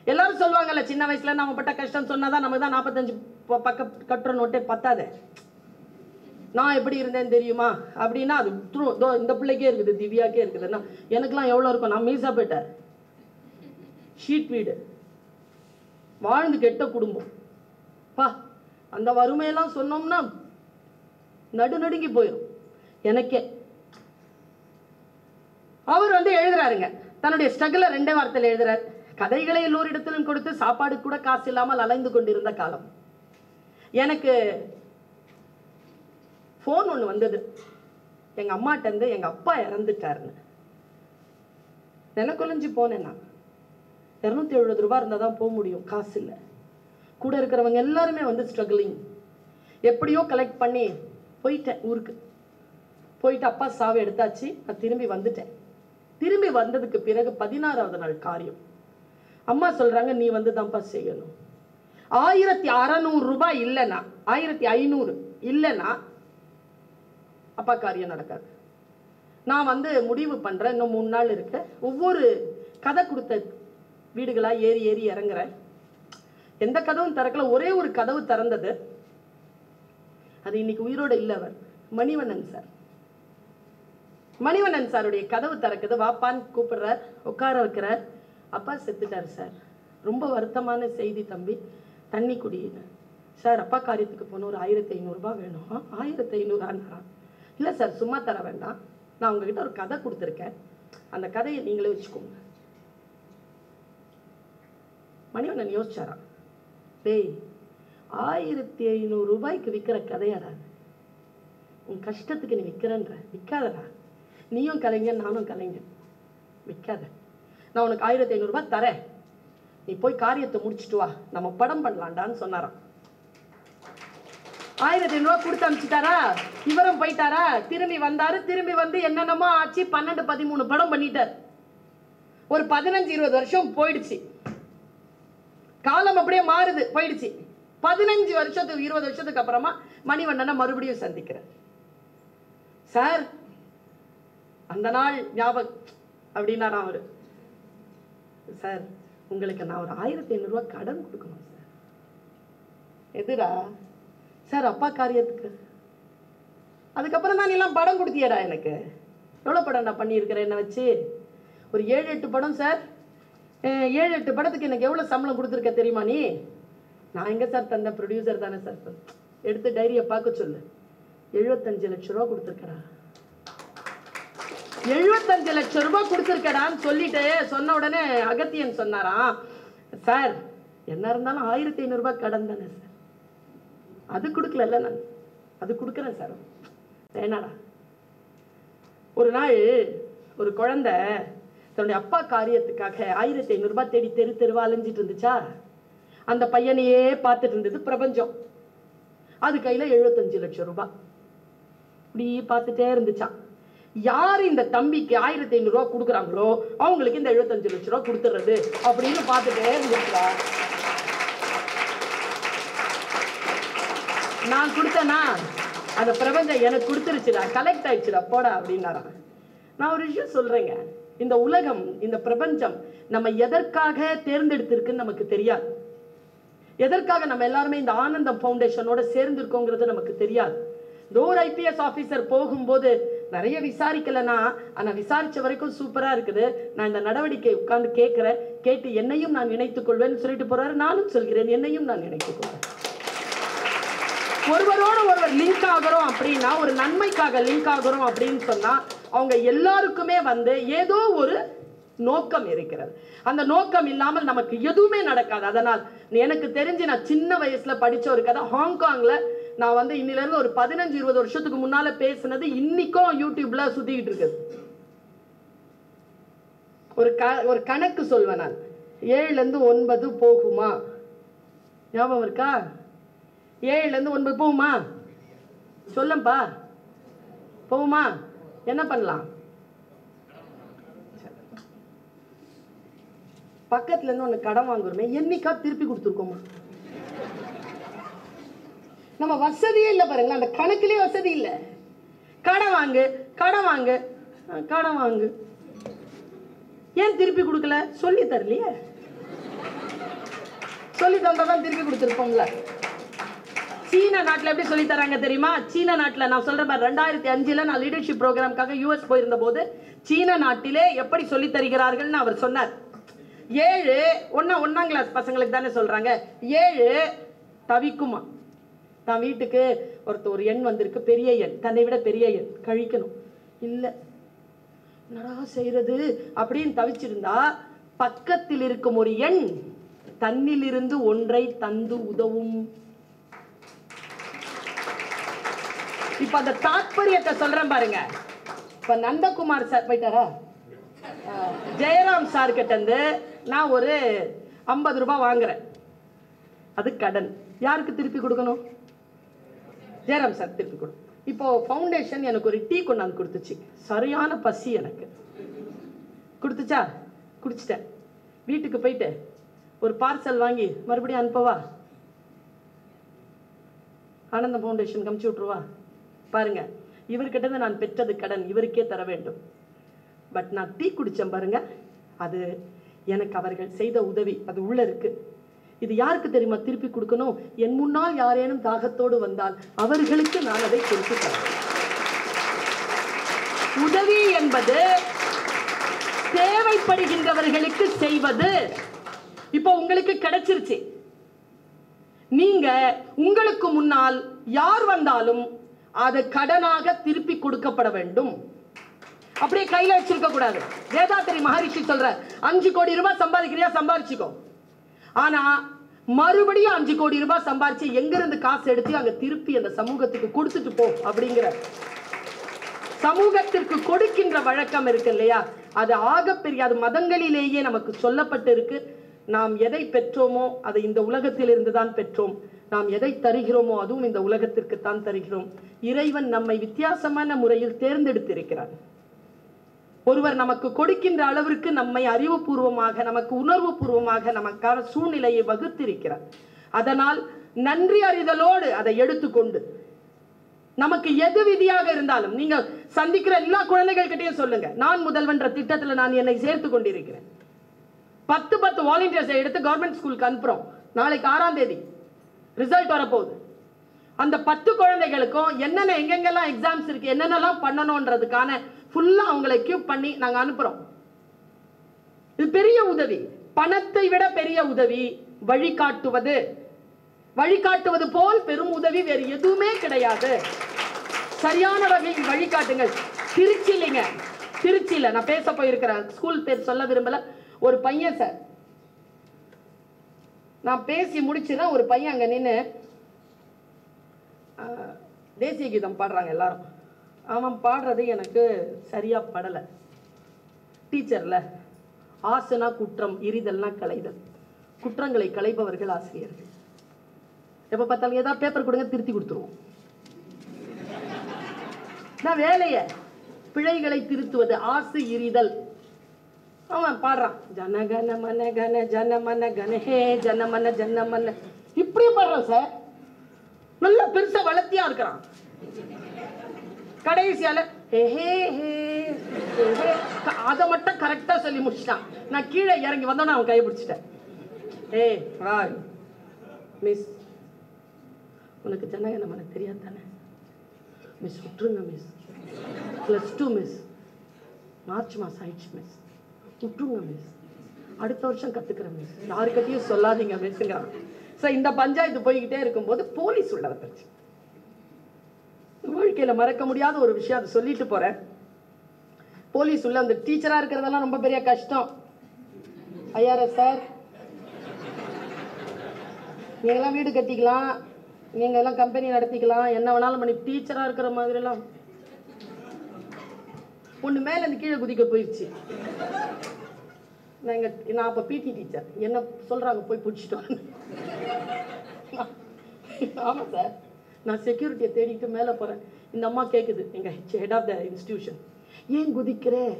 எல்லாரும் சொல்லுவாங்கல்ல, சின்ன வயசுல நம்ம பட்ட கஷ்டம் சொன்னாதான் நமக்கு தான் 45 பக்கம் கட்டுற நோட்டே பத்தாது. நான் எப்படி இருந்தேன்னு தெரியுமா அப்படின்னா அது இந்த பிள்ளைக்கே இருக்குது, திவ்யாக்கே இருக்குதுன்னா எனக்குலாம் எவ்வளோ இருக்கும். நான் மீசா போயிட்டேன், ஷீட் வீடு, வாழ்ந்து கெட்ட குடும்பம் பா, அந்த வறுமையெல்லாம் சொன்னோம்னா நடுநடுங்கி போயிடும் எனக்கே. அவர் வந்து எழுதுறாருங்க, தன்னுடைய ஸ்ட்ரகிள 2 வார்த்தையில் எழுதுறாரு. கதைகளை எல்லோரிடத்திலும் கொடுத்து சாப்பாடு கூட காசு இல்லாமல் அலைந்து கொண்டிருந்த காலம். எனக்கு ஃபோன் ஒன்று வந்தது, எங்க அம்மாட்ட இருந்து எங்க அப்பா இறந்துட்டாருன்னு. நிலக்குலைஞ்சு போனேன் நான். 270 ரூபாய் இருந்தால் தான் போக முடியும், காசு இல்லை. கூட இருக்கிறவங்க எல்லாருமே வந்து ஸ்ட்ரகிளிங். எப்படியோ கலெக்ட் பண்ணி போயிட்டேன் ஊருக்கு. போயிட்டு அப்பா சாவை எடுத்தாச்சு, நான் திரும்பி வந்துட்டேன். திரும்பி வந்ததுக்கு பிறகு 16வது நாள் காரியம். அம்மா சொல்றாங்க, நீ வந்து தான்ப்பா செய்யணும். 1600 ரூபாய் இல்லைன்னா, 1500 இல்லைன்னா அப்பா காரியம் நடக்காது. நான் வந்து முடிவு பண்றேன், இன்னும் 3 நாள் இருக்கு. ஒவ்வொரு கதை கொடுத்த வீடுகளாக ஏறி ஏறி இறங்குறேன். எந்த கதவும் திறக்கல, ஒரே ஒரு கதவு திறந்தது. அது இன்னைக்கு உயிரோடு இல்லை. அவர் மணிவண்ணன் சார். மணிவண்ணன் சாருடைய கதவு திறக்குது. வாப்பான்னு கூப்பிடுறார், உட்கார வைக்கிறார். அப்பா செத்துட்டார் சார். ரொம்ப வருத்தமான செய்தி தம்பி, தண்ணி குடியின. சார் அப்பா காரியத்துக்கு போன ஒரு 1500 ரூபாய் வேணும். 1500 இல்லை சார் சும்மா தர வேண்டாம், நான் உங்ககிட்ட ஒரு கதை கொடுத்துருக்கேன், அந்த கதையை நீங்களே வச்சுக்கோங்க. மணிவண்ணன் யோசிச்சாரா, டேய் 1500 ரூபாய்க்கு விற்கிற கதையாடா, உன் கஷ்டத்துக்கு நீ விற்கிறன்ற, விற்காதடா, நீயும் கலைஞன் நானும் கலைஞன், விற்காத, நான் உனக்கு 1500 ரூபாய் தரேன், நீ போய் காரியத்தை முடிச்சுட்டு வா, நம்ம படம் பண்ணலாண்டான்னு சொன்னாராம். 1500 ரூபாய் கொடுத்து அனுப்பிச்சிட்டாரா, இவரும் போயிட்டாரா, திரும்பி வந்தாரு. திரும்பி வந்து என்னென்னமோ ஆச்சு, 12-13 படம் பண்ணிட்டார். ஒரு 15-20 வருஷம் போயிடுச்சு. காலம் அப்படியே மாறுது, போயிடுச்சு. 15 வருஷத்துக்கு 20 வருஷத்துக்கு அப்புறமா மணிவண்ணனை மறுபடியும் சந்திக்கிறேன். சார் அந்த நாள் ஞாபகம் அப்படின்னாரா அவரு. சார் உங்களுக்கு நான் ஒரு 1500 ரூபாய் கடன் கொடுக்கணும் சார். எதுடா? சார் அப்பா காரியத்துக்கு. அதுக்கப்புறம் தான் நீ எல்லாம் படம் கொடுத்தியடா எனக்கு. எவ்வளோ படம் நான் பண்ணியிருக்கிறேன் என்னை வச்சு? ஒரு 7-8 படம் சார். 7-8 படத்துக்கு எனக்கு எவ்வளோ சம்பளம் கொடுத்துருக்க தெரியுமா நீ? நான் எங்கே சார் தந்த, ப்ரொடியூசர் தானே சார். எடுத்து டைரியை பார்க்க சொல்லு. 75 லட்சம் ரூபா கொடுத்துருக்கடா. 75 லட்சம் ரூபாய் கொடுத்துருக்கடான்னு சொல்லிட்டு சொன்ன உடனே அகத்தியன் சொன்னாராம், சார் என்ன இருந்தாலும் 1500 ரூபாய் கடன் தானே சார், அது கொடுக்கல, நான் அது கொடுக்குறேன் சார், வேணாடா. ஒரு நாள் ஒரு குழந்தை தன்னுடைய அப்பா காரியத்துக்காக 1500 ரூபாய் தேடி தெரு தெருவா அலைஞ்சிட்டு இருந்துச்சா. அந்த பையனையே பார்த்துட்டு இருந்தது பிரபஞ்சம். அது கையில 75 லட்சம் ரூபாய் இப்படி பார்த்துட்டே இருந்துச்சான். யார் இந்த தம்பிக்கு 1500 ரூபாய் கொடுக்குறாங்களோ அவங்களுக்கு இந்த 75 லட்சம் ரூபாய் கொடுத்துறது அப்படின்னு பார்த்துட்டே இருந்துச்சா. நான் கொடுத்தேனா, அந்த பிரபஞ்சம் எனக்கு கொடுத்துருச்சுடா, கலெக்ட் ஆயிடுச்சுடா, போடா அப்படின்னாரா. நான் ஒரு விஷயம் சொல்றேங்க, இந்த உலகம், இந்த பிரபஞ்சம் நம்ம எதற்காக தேர்ந்தெடுத்திருக்குன்னு நமக்கு தெரியாது. எதற்காக நம்ம எல்லாருமே இந்த ஆனந்தம் ஃபவுண்டேஷனோட சேர்ந்திருக்கோங்கிறது நமக்கு தெரியாது. ஒரு IPS ஆபீசர் போகும்போது நிறைய விசாரிக்கலனா, ஆனா விசாரிச்ச வரைக்கும் சூப்பரா இருக்குது, நான் இந்த நடவடிக்கை உட்கார்ந்து கேட்கிறேன், கேட்டு என்னையும் நான் இணைத்துக் கொள்வேன்னு சொல்லிட்டு போறாரு. நானும் சொல்கிறேன், என்னையும் நான் இணைத்துக் கொள்வேன். ஒருவரோடு ஒருவர் லிங்க் ஆகிறோம் அப்படின்னா, ஒரு நன்மைக்காக லிங்க் ஆகிறோம் அப்படின்னு சொன்னா, அவங்க எல்லாருக்குமே வந்து ஏதோ ஒரு நோக்கம் இருக்கிறது. அந்த நோக்கம் இல்லாமல் நமக்கு எதுவுமே நடக்காது. அதனால் எனக்கு தெரிஞ்சு நான் சின்ன வயசுல படிச்ச ஒரு கதை, ஹாங்காங்ல நான் வந்து இன்னில இருந்து ஒரு 15-20 வருஷத்துக்கு முன்னால பேசினது இன்னைக்கும் யூடியூப்ல சுத்திக்கிட்டு இருக்குது. ஒரு கணக்கு சொல்வேன் நான், 7ல இருந்து 9 போகுமா? ஞாபகம் இருக்கா? 7ல இருந்து 9 போகுமா? சொல்லப்பா, போகுமா? என்ன பண்ணலாம்? பக்கத்துல இருந்து ஒண்ணு கடன் வாங்குறோமே, என்னைக்கா திருப்பி கொடுத்துருக்கோமா? நம்ம வசதியே இல்லை பாருங்களா, அந்த கணக்குலயே வசதி இல்லை. கடன் வாங்கு கடன் வாங்கு கடன் வாங்கு, ஏன் திருப்பி கொடுக்கல? சொல்லி தரலையே, சொல்லி தந்தாதான் திருப்பி கொடுத்துருப்போம்ல. சீன நாட்டில் எப்படி சொல்லி தராங்க தெரியுமா? சீன நாட்டில் நான் சொல்றேன், 2005ல் நான் லீடர்ஷிப் ப்ரோக்ராம்காக US போயிருந்த போது சீன நாட்டிலே எப்படி சொல்லி தருகிறார்கள்னு அவர் சொன்னார். 7 1ஆம் கிளாஸ் பசங்களுக்கு தானே சொல்றாங்க. 7 தவிக்குமா, தான் வீட்டுக்கு ஒரு எண் வந்திருக்கு, பெரிய எண், தன்னை விட பெரிய எண், கழிக்கணும். இல்லை, என்னடா செய்யறது அப்படின்னு தவிச்சிருந்தா, பக்கத்தில் இருக்கும் ஒரு எண் தன்னிலிருந்து ஒன்றை தந்து உதவும். இப்ப அந்த தாற்பயத்தை சொல்றேன் பாருங்க. இப்ப நந்தகுமார் சார் போயிட்டாரா, ஜெயராம் சார் கிட்ட இருந்து நான் ஒரு 50 ரூபாய் வாங்குறேன், அது கடன். யாருக்கு திருப்பி கொடுக்கணும்? ஜெயராம் சார் திருப்பி கொடு. இப்போ ஃபவுண்டேஷன் எனக்கு ஒரு டீ கொண்டாந்து கொடுத்துச்சு, சரியான பசி எனக்கு கொடுத்துச்சா, குடிச்சிட்டேன். வீட்டுக்கு போயிட்டு ஒரு பார்சல் வாங்கி மறுபடியும் அனுப்பவா? ஆனந்த ஃபவுண்டேஷன் கமிச்சு விட்டுருவா? பாருங்க, இவர்கிட்ட இருந்து நான் பெற்றது கடன், இவருக்கே தர வேண்டும். பட் நான் டீ குடிச்சேன் பாருங்க, அது எனக்கு அவர்கள் செய்த உதவி அது உள்ள இருக்கு. இது யாருக்கு தெரியுமா திருப்பி கொடுக்கணும்? என் முன்னால் யாரேனும் தாகத்தோடு வந்தால் அவர்களுக்கு நான் அதை திருப்பி தரேன். உதவி என்பது தேவைப்படுகின்றவர்களுக்கு செய்வது. இப்போ உங்களுக்கு கிடைச்சிருச்சு. நீங்க உங்களுக்கு முன்னால் யார் வந்தாலும் அது கடனாக திருப்பி கொடுக்கப்பட வேண்டும். அப்படியே கையில வச்சிருக்க கூடாது. வேதாத்திரி மகரிஷி சொல்ற 5 கோடி ரூபாய் சம்பாதிக்கிறியா, சம்பாதிச்சுக்கோ. ஆனா மறுபடியும் 5 கோடி ரூபாய் சம்பாதிச்சு எங்க இருந்து காசு எடுத்து அங்க திருப்பி அந்த சமூகத்துக்கு கொடுத்துட்டு போ அப்படிங்கிற சமூகத்திற்கு கொடுக்கின்ற வழக்கம் இருக்கு இல்லையா? அது ஆகப்பெரிய, அது மதங்களிலேயே நமக்கு சொல்லப்பட்டு இருக்கு. நாம் எதை பெற்றோமோ அதை இந்த உலகத்தில் இருந்துதான் பெற்றோம். நாம் எதை தருகிறோமோ அதுவும் இந்த உலகத்திற்கு தான் தருகிறோம். இறைவன் நம்மை வித்தியாசமான முறையில் தேர்ந்தெடுத்திருக்கிறார். ஒருவர் நமக்கு கொடுக்கின்ற அளவிற்கு நம்மை அறிவுபூர்வமாக, நமக்கு உணர்வு பூர்வமாக நமக்கான சூழ்நிலையை வகுத்திருக்கிறார். அதனால் நன்றி அறிதலோடு அதை எடுத்துக்கொண்டு நமக்கு எது விதியாக இருந்தாலும், நீங்க சந்திக்கிற எல்லா குழந்தைகள் கிட்டையும் சொல்லுங்க, நான் முதல்வன்ற திட்டத்தில் நான் என்னை சேர்த்து கொண்டிருக்கிறேன். 10 வாலண்டியர்ஸை எடுத்து கவர்மெண்ட் ஸ்கூலுக்கு அனுப்புறோம். நாளைக்கு 6ஆம் தேதி ரிசல்ட் வரப்போகுது. அந்த 10 குழந்தைகளுக்கும் என்னென்ன எங்கெங்கெல்லாம் எக்ஸாம்ஸ் இருக்கு, என்னென்னலாம் பண்ணணும்ன்றதுக்கான ஃபுல்லா அவங்களை எக்யூப் பண்ணி நாங்க அனுப்புறோம். இது பெரிய உதவி. பணத்தை விட பெரிய உதவி வழிகாட்டுவது. வழிகாட்டுவது போல் பெரும் உதவி வேறு எதுவுமே கிடையாது. சரியான வகையில் வழிகாட்டுங்கள். திருச்சியில நான் பேச போயிருக்கிறேன். ஸ்கூல் பேர் சொல்ல விரும்பல. ஒரு பையன் சார், நான் பேசி முடிச்சுதான் ஒரு பையன் அங்க நின்று தேசிய கீதம் பாடுறாங்க எல்லாரும். அவன் பாடுறது எனக்கு சரியா படலை. டீச்சர்ல ஆசனா குற்றம், இரிதல்னா களைதல். குற்றங்களை களைபவர்கள் ஆசிரியர்கள். எப்ப பார்த்தாலும் ஏதாவது பேப்பர் கொடுங்க, திருத்தி கொடுத்துருவோம். நான் வேலைய பிழைகளை திருத்துவது, ஆசு இரிதல். அவன் பாடுறான் ஜனகன மன கன ஜனமன கனஹே ஜனமன ஜனமன, இப்படி பாடுறான் சார். நல்ல பெருசா வளர்த்தியா இருக்கிறான். கடைசியால அதை மட்டும் கரெக்டா சொல்லி முடிச்சிட்டான். நான் கீழே இறங்கி வந்தோன்னு அவன் கையை பிடிச்சிட்டேன். மிஸ், உனக்கு ஜனகன மன தெரியாது தானே? மிஸ் விட்டுருங்க மிஸ், +2 மிஸ், மார்ச் மாசம் ஆயிடுச்சு மிஸ், விட்டுருங்க மிஸ், அடுத்த வருஷம் கத்துக்கிறேன் மிஸ், யாருக்கிட்டையும் சொல்லாதீங்க மிஸ்ங்கிறான். சார், இந்த பஞ்சாயத்து போய்கிட்டே இருக்கும்போது போலீஸ் உள்ள வந்துருச்சு. வாழ்க்கையில மறக்க முடியாத ஒரு விஷயம், அதை சொல்லிட்டு போறேன். போலீஸ் உள்ள அந்த டீச்சரா இருக்கிறதெல்லாம் ரொம்ப பெரிய கஷ்டம். ஐஆர்எஸ் சார், நீங்களாம் வீடு கட்டிக்கலாம், நீங்க எல்லாம் கம்பெனி நடத்திக்கலாம், என்ன வேணாலும் பண்ணி, டீச்சரா இருக்கிற மாதிரி எல்லாம் ஒண்ணு மேல இருந்து கீழே குதிக்க போயிடுச்சு. நான் அப்ப பிடி டீச்சர், என்ன சொல்றாங்க போய் பிடிச்சிட்டு. ஆமா சார், நான் செக்யூரிட்டியை தேடிட்டு மேல போறேன். இந்த அம்மா கேக்குது, எங்க ஹெட் ஆஃப் த இன்ஸ்டிடியூஷன், ஏன் குதிக்கிறேன்?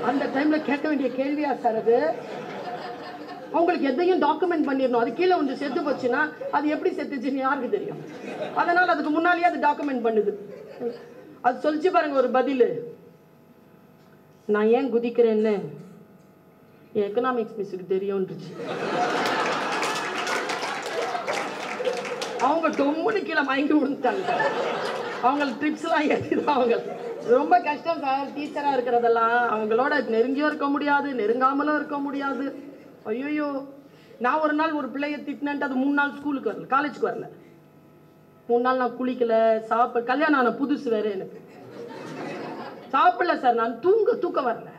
அந்த டைம்ல கேட்க வேண்டிய கேள்வியா சார் அது? அவங்களுக்கு எதையும் டாக்குமெண்ட் பண்ணிடணும். அது கீழே வந்து செத்து போச்சுன்னா அது எப்படி செத்துச்சுன்னு யாருக்கு தெரியும்? அதனால அதுக்கு முன்னாலேயே அது டாக்குமெண்ட் பண்ணுது. அது சொல்லிச்சு பாருங்க ஒரு பதில், நான் ஏன் குதிக்கிறேன்னு எக்கனாமிக்ஸ் மிஸ்ஸுக்கு தெரியும்ன்றுச்சு. அவங்க டொம்முன்னு கீழே மயங்கி விழுந்துட்டாங்க. அவங்களுக்கு ட்ரிப்ஸ்லாம் ஏற்றிதான். அவங்க ரொம்ப கஷ்டம் சார் டீச்சரா இருக்கிறதெல்லாம். அவங்களோட நெருங்கியும் இருக்க முடியாது, நெருங்காமலும் இருக்க முடியாது. ஐயோ, நான் ஒரு நாள் ஒரு பிள்ளைய திட்டினேன்ட்டு அது 3 நாள் ஸ்கூலுக்கு வரல, காலேஜுக்கு வரல. 3 நாள் நான் குளிக்கல, சாப்பிட, கல்யாணம் ஆன புதுசு வேற, எனக்கு சாப்பிடல சார், நான் தூக்கம் வரல.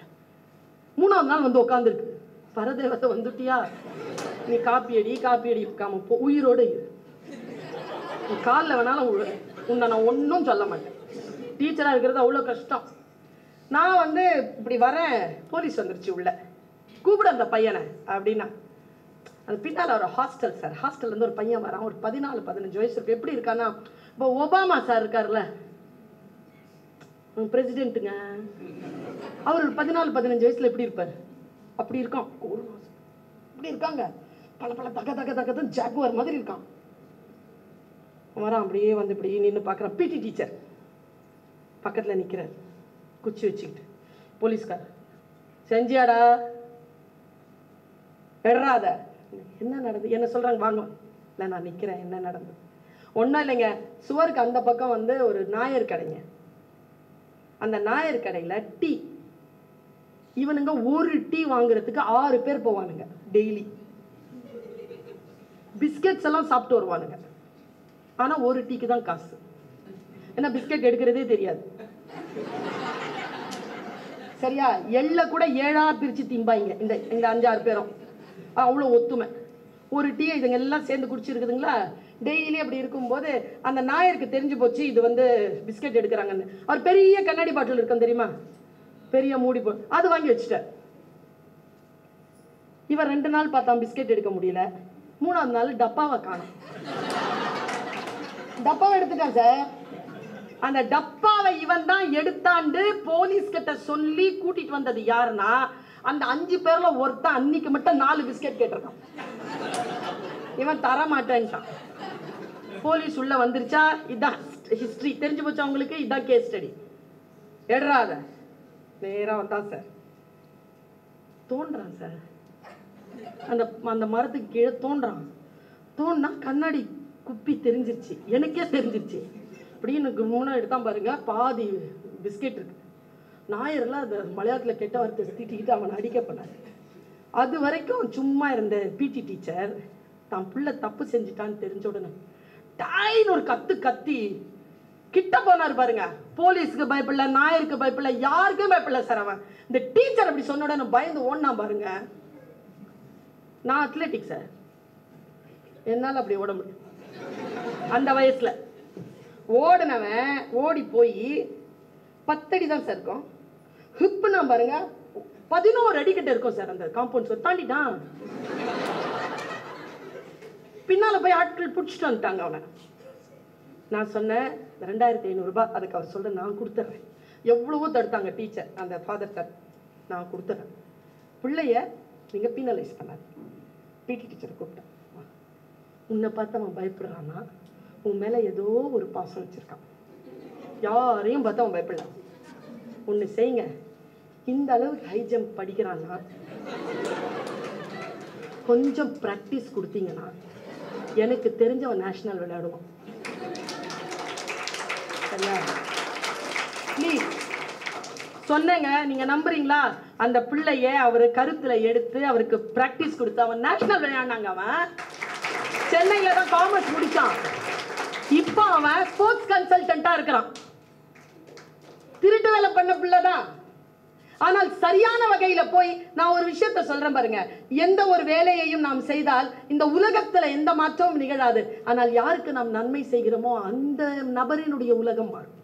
3ஆவது நாள் வந்து உட்காந்துருக்கு, பரதேவத்தை வந்துட்டியா, நீ காப்பி அடி இருக்காம போ, உயிரோடு இரு, நீ காலில் வேணாலும் உன்னை நான் ஒன்றும் சொல்ல மாட்டேன். டீச்சராக இருக்கிறது அவ்வளோ கஷ்டம். நான் வந்து இப்படி வரேன், போலீஸ் வந்துருச்சு உள்ள, கூப்பிட அந்த பையனை அப்படின்னா. அது பின்னால் ஒரு ஹாஸ்டல் சார், ஹாஸ்டல்லேருந்து ஒரு பையன் வரான், ஒரு 14-15 வயசு இருக்கு. எப்படி இருக்கான்னா, இப்போ ஒபாமா சார் இருக்கார்ல பிரசிடென்ட்டுங்க, அவர் 14-15 வயசுல எப்படி இருப்பார்? அப்படி இருக்கான். ஒரு மாசம் இப்படி இருக்காங்க, பல தக ஜாக்குவார் மாதிரி இருக்கான். வரான், அப்படியே வந்து இப்படி நின்று பார்க்குறான். பிடி டீச்சர் பக்கத்தில் நிற்கிறார், குச்சி வச்சுக்கிட்டு. போலீஸ்கார், செஞ்சியாடா? எடுறாத. என்ன நடந்தது என்ன சொல்கிறாங்க, வாங்க. இல்லை நான் நிற்கிறேன், என்ன நடந்தது? ஒன்றும் இல்லைங்க, சுவருக்கு அந்த பக்கம் வந்து ஒரு நாயர் கடைங்க. அந்த நாயர் கடையில் டீ, இவனுங்க ஒரு டீ வாங்குறதுக்கு 6 பேர் போவானுங்க டெய்லி. பிஸ்கெட்ஸ் எல்லாம் சாப்பிட்டு வருவானுங்க. ஆனால் ஒரு டீக்கு தான் காசு. ஏன்னா பிஸ்கெட் எடுக்கிறதே தெரியாது. சரியா? எள்ள கூட 7ஆ பிரித்து திம்பாங்க இந்த 5-6 பேரும். அவ்வளோ ஒத்துமை. ஒரு டீ இதுங்க எல்லாம் சேர்ந்து குடிச்சிருக்குதுங்களா. டெய்லி அப்படி இருக்கும்போது அந்த நாயருக்கு தெரிஞ்சு போச்சு இது வந்து பிஸ்கெட் எடுக்கிறாங்கன்னு. அவர் பெரிய கண்ணாடி பாட்டில் இருக்கும் தெரியுமா, பெரிய மூடி அது வாங்கி வச்சுட்டார். இவன் 2 நாள் பார்த்தான், பிஸ்கெட் எடுக்க முடியல. 3ஆவது நாள் டப்பாவை காணும். டப்பாவை எடுத்துட்டான் சார். அந்த டப்பாவை இவன் தான் எடுத்தாண்டு போலீஸ் கிட்ட சொல்லி கூட்டிட்டு வந்தது யாருன்னா, அந்த 5 பேர்ல ஒருத்தன் அன்னைக்கு மட்டும் 4 பிஸ்கெட் கேட்டிருக்கான். இவன் தர மாட்டேன்ட்டான். போலீஸ் உள்ள வந்துருச்சா, இதான் ஹிஸ்டரி தெரிஞ்சு போச்சு அவங்களுக்கு, இதான் கேஸ் ஸ்டடி. எடுறாத. நேரா வந்தான் சார், தோன்றான் சார். அந்த அந்த மரத்துக்கு கீழே தோன்றான். தோன்னா கண்ணாடி குப்பி தெரிஞ்சிருச்சு, எனக்கே தெரிஞ்சிருச்சு. அப்படின்னு கும்முன்னா எடுத்தான் பாருங்க, பாதி பிஸ்கெட் இருக்கு. நாயரெல்லாம் அந்த மலையாளத்தில் கெட்ட வார்த்தை திட்டிக்கிட்டு அவனை அடிக்க பண்ணார். அது வரைக்கும் சும்மா இருந்த பிடி டீச்சர் தான் பிள்ளை தப்பு செஞ்சுட்டான்னு தெரிஞ்ச உடனே டாயின்னு ஒரு கத்தி கிட்ட போனார் பாருங்க. போலீஸ்க்கு பயப்படல, நாயருக்கு பயப்படல, யாருக்கும் பயப்படல சார். அவன் இந்த டீச்சர் அப்படி சொன்ன உடனே பயந்து ஓடினா பாருங்க. நான் அத்லெட்டிக் சார், என்னால் அப்படி ஓட முடியும். அந்த வயசுல ஓடினவன் ஓடி போய் 10 அடி தான் சார் இருக்கும். ஹிப்னா பாருங்க 11 அடி கிட்ட இருக்கும் சார். அந்த காம்பவுண்ட் சுவர் தாண்டிட்டான். பின்னால போய் ஆட்கள் பிடிச்சிட்டு வந்துட்டாங்க அவனை. நான் சொன்னேன் 2500 ரூபாய், அதுக்கு அவர் சொல்ற நான் கொடுத்துட்றேன். எவ்வளவோ தடுத்தாங்க டீச்சர், அந்த ஃபாதர் சார், நான் கொடுத்துட்றேன். பிள்ளைய நீங்க பீனலைஸ் பண்ணாது. பிடி டீச்சரை கூப்பிட்டேன். உன்னை பார்த்து அவன் பயப்படுறான்னா உன் மேல ஏதோ ஒரு பாசம் வச்சிருக்கான். யாரையும் பார்த்து அவன் பயப்படலாம். ஒன்று செய்யுங்க, இந்த அளவுக்கு ஹை ஜம்ப் படிக்கிறான்னா கொஞ்சம் ப்ராக்டிஸ் கொடுத்தீங்கன்னா எனக்கு தெரிஞ்சவன் நேஷனல் விளையாடுவான். சரியா? ப்ளீஸ் சொன்னேங்க, நீங்க நம்புறீங்களா? அந்த பிள்ளைய அவர் கருத்துல எடுத்து அவருக்கு பிராக்டிஸ் கொடுத்து அவன் நேஷனல் விளையாடினாங்க. அவன் சென்னையில தான் காமர்ஸ் முடிச்சான். இப்போ அவன் ஸ்போர்ட்ஸ் கன்சல்டன்டா இருக்கிறான். திருட்டு வேலை பண்ண பிள்ளைதான். ஆனால் சரியான வகையில போய் நான் ஒரு விஷயத்த சொல்றேன் பாருங்க, எந்த ஒரு வேலையையும் நாம் செய்தால் இந்த உலகத்துல எந்த மாற்றமும் நிகழாது. ஆனால் யாருக்கு நாம் நன்மை செய்கிறோமோ அந்த நபரினுடைய உலகம் மாறும்,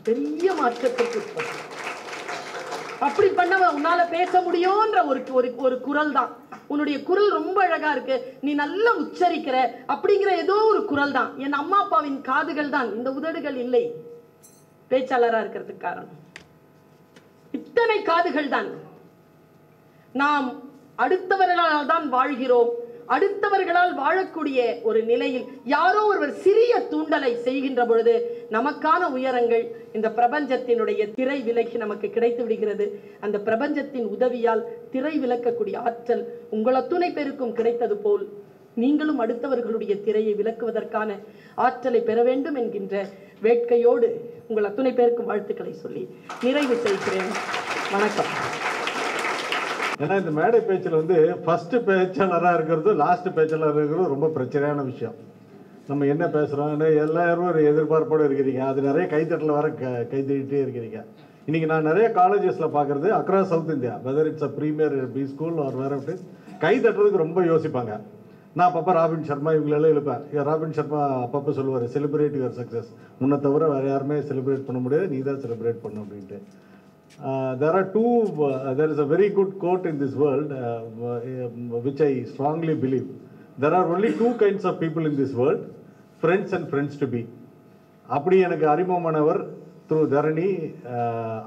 பெரிய மாற்றத்திற்கு. அப்படி பண்ண உன்னால பேச முடியும்ன்ற ஒரு குரல் தான். உன்னுடைய குரல் ரொம்ப அழகா இருக்கு, நீ நல்லா உச்சரிக்கிற அப்படிங்கிற ஏதோ ஒரு குரல் தான். என் அம்மா அப்பாவின் காதுகள் தான், இந்த உதடுகள் இல்லை பேச்சாளரா இருக்கிறதுக்கு காரணம். இத்தனை காதுகள் தான். நாம் அடுத்தவர்களால் தான் வாழ்கிறோம். அடுத்தவர்களால் வாழக்கூடிய ஒரு நிலையில் யாரோ ஒருவர் சிறிய தூண்டலை செய்கின்ற பொழுது நமக்கான உயரங்கள் இந்த பிரபஞ்சத்தினுடைய திரை விலக்கி நமக்கு கிடைத்து விடுகிறது. அந்த பிரபஞ்சத்தின் உதவியால் திரை விலக்கக்கூடிய ஆற்றல் உங்கள் அத்துணை பேருக்கும் கிடைத்தது போல் நீங்களும் அடுத்தவர்களுடைய திரையை விலக்குவதற்கான ஆற்றலை பெற வேண்டும் என்கின்ற வேட்கையோடு உங்கள் அத்துணை பேருக்கும் வாழ்த்துக்களை சொல்லி நிறைவு செய்கிறேன். வணக்கம். ஏன்னா இந்த மேடை பேச்சில் வந்து ஃபர்ஸ்ட் பேச்சாளராக இருக்கிறது லாஸ்ட் பேச்சாளராக இருக்கிறது ரொம்ப பிரச்சனையான விஷயம். நம்ம என்ன பேசுகிறோம் எல்லாரும் ஒரு எதிர்பார்ப்போடு இருக்கிறீங்க. அது நிறைய கைத்தட்டல வர கைத்தட்டிகிட்டே இருக்கிறீங்க. இன்றைக்கி நான் நிறைய காலேஜஸில் பார்க்குறது across south India, whether it's a premier B school or வேற கை தட்டுறதுக்கு ரொம்ப யோசிப்பாங்க. நான் அப்பப்போ ராபின் சர்மா இவங்களெல்லாம் எழுப்பேன். ராபின் சர்மா அப்பப்போ சொல்லுவார், செலிப்ரேட் யுவர் சக்ஸஸ், உன்னை தவிர வேறு யாருமே செலிப்ரேட் பண்ண முடியாது, நீ தான் செலிப்ரேட் பண்ணணும் அப்படின்ட்டு. There is a very good quote in this world which I strongly believe. There are only 2 kinds of people in this world, friends and friends to be. அப்படி எனக்கு அறிமுகமானவர் த்ரூ தரணி